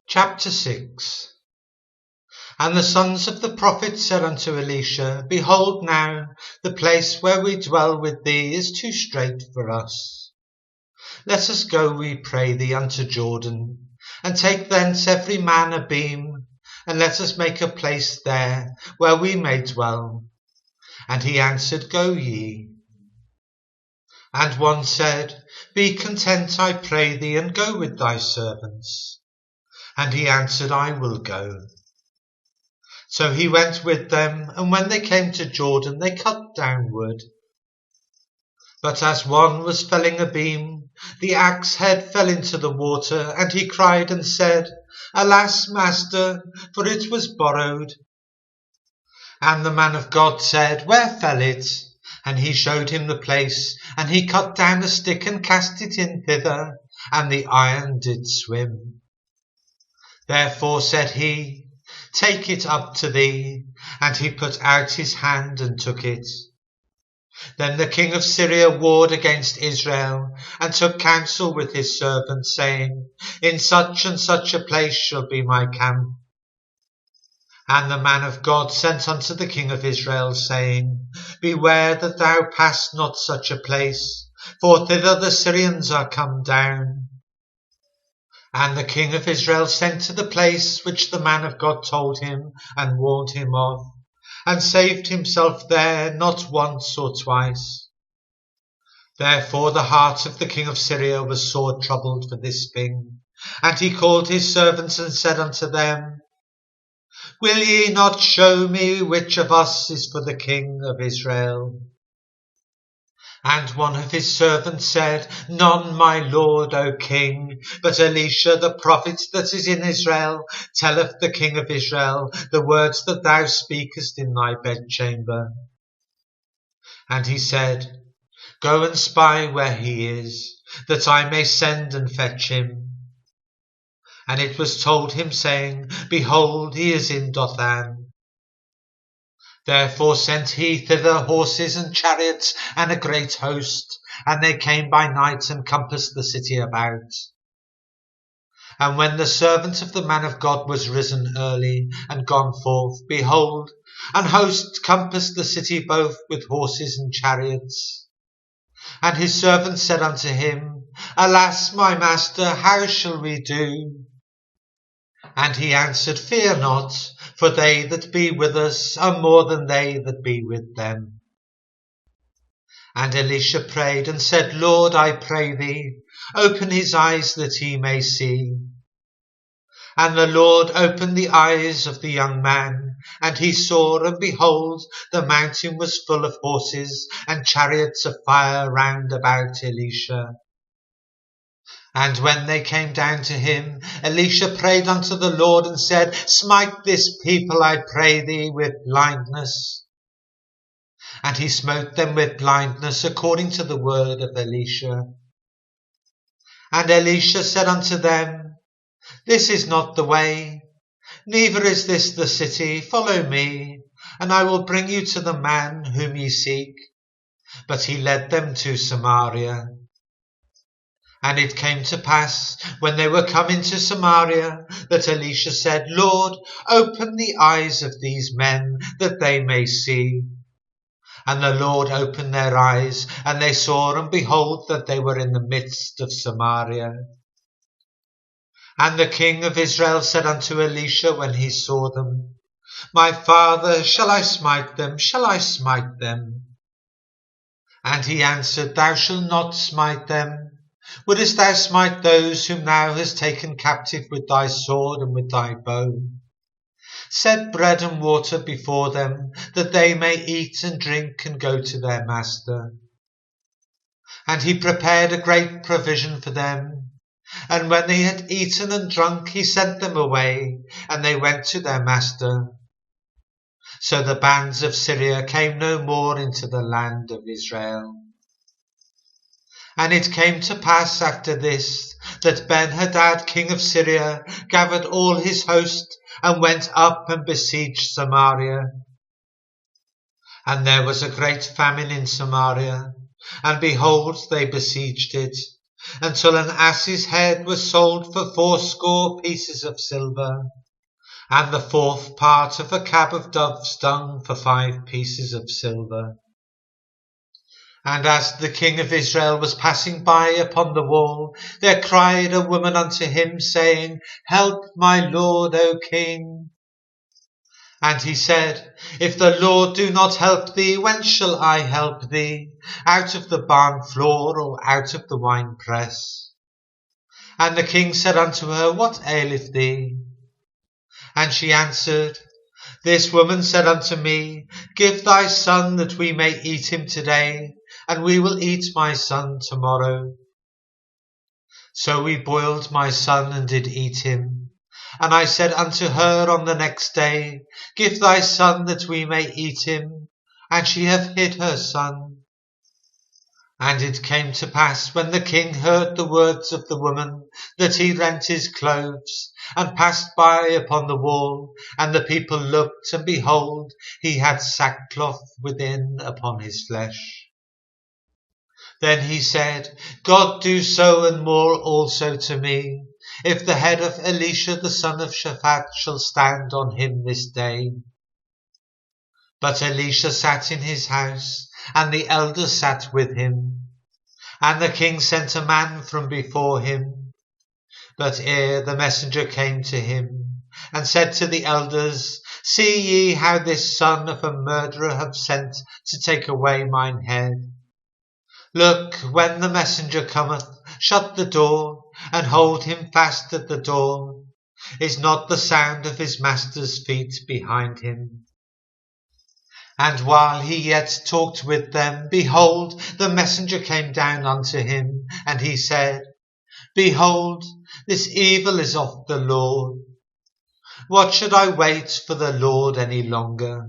Chapter 6. And the sons of the prophets said unto Elisha, Behold now, the place where we dwell with thee is too strait for us. Let us go, we pray thee, unto Jordan, and take thence every man a beam, and let us make a place there where we may dwell. And he answered, Go ye. And one said, Be content, I pray thee, and go with thy servants. And he answered, I will go. So he went with them, and when they came to Jordan, they cut down wood. But as one was felling a beam, the axe head fell into the water, and he cried and said, Alas, master, for it was borrowed. And the man of God said, Where fell it? And he showed him the place, and he cut down a stick and cast it in thither, and the iron did swim. Therefore said he, Take it up to thee. And he put out his hand and took it. Then the king of Syria warred against Israel, and took counsel with his servants, saying, In such and such a place shall be my camp. And the man of God sent unto the king of Israel, saying, Beware that thou pass not such a place, for thither the Syrians are come down. And the king of Israel sent to the place which the man of God told him and warned him of, and saved himself there not once or twice. Therefore the heart of the king of Syria was sore troubled for this thing, and he called his servants and said unto them, Will ye not show me which of us is for the king of Israel? And one of his servants said, None, my lord, O king, but Elisha the prophet that is in Israel telleth the king of Israel the words that thou speakest in thy bedchamber. And he said, Go and spy where he is, that I may send and fetch him. And it was told him, saying, Behold, he is in Dothan. Therefore sent he thither horses and chariots and a great host, and they came by night and compassed the city about. And when the servant of the man of God was risen early and gone forth, behold, an host compassed the city both with horses and chariots. And his servant said unto him, Alas, my master, how shall we do? And he answered, Fear not, for they that be with us are more than they that be with them. And Elisha prayed and said, Lord, I pray thee, open his eyes that he may see. And the Lord opened the eyes of the young man, and he saw, and behold, the mountain was full of horses and chariots of fire round about Elisha. And when they came down to him, Elisha prayed unto the Lord and said, Smite this people, I pray thee, with blindness. And he smote them with blindness according to the word of Elisha. And Elisha said unto them, This is not the way, neither is this the city. Follow me, and I will bring you to the man whom ye seek. But he led them to Samaria. And it came to pass, when they were come into Samaria, that Elisha said, Lord, open the eyes of these men, that they may see. And the Lord opened their eyes, and they saw, and behold, that they were in the midst of Samaria. And the king of Israel said unto Elisha when he saw them, My father, shall I smite them? Shall I smite them? And he answered, Thou shalt not smite them. Wouldest thou smite those whom thou hast taken captive with thy sword and with thy bow? Set bread and water before them, that they may eat and drink and go to their master. And he prepared a great provision for them. And when they had eaten and drunk, he sent them away, and they went to their master. So the bands of Syria came no more into the land of Israel. And it came to pass after this, that Ben-Hadad king of Syria gathered all his host, and went up and besieged Samaria. And there was a great famine in Samaria, and behold, they besieged it. until an ass's head was sold for 80 pieces of silver, and the 4th part of a cab of dove's dung for 5 pieces of silver. And as the king of Israel was passing by upon the wall, there cried a woman unto him, saying, Help, my lord, O king. And he said, If the Lord do not help thee, whence shall I help thee? Out of the barn floor, or out of the winepress? And the king said unto her, What aileth thee? And she answered, This woman said unto me, Give thy son, that we may eat him today, and we will eat my son tomorrow. So we boiled my son, and did eat him. And I said unto her on the next day, Give thy son, that we may eat him. And she hath hid her son. And it came to pass, when the king heard the words of the woman, that he rent his clothes, and passed by upon the wall. And the people looked, and behold, he had sackcloth within upon his flesh. Then he said, God do so and more also to me, if the head of Elisha the son of Shaphat shall stand on him this day. But Elisha sat in his house, and the elders sat with him. And the king sent a man from before him. But ere the messenger came to him, and said to the elders, See ye how this son of a murderer have sent to take away mine head? Look, when the messenger cometh, shut the door, and hold him fast at the door. Is not the sound of his master's feet behind him? And while he yet talked with them, behold, the messenger came down unto him, and he said, Behold, this evil is of the Lord. What should I wait for the Lord any longer?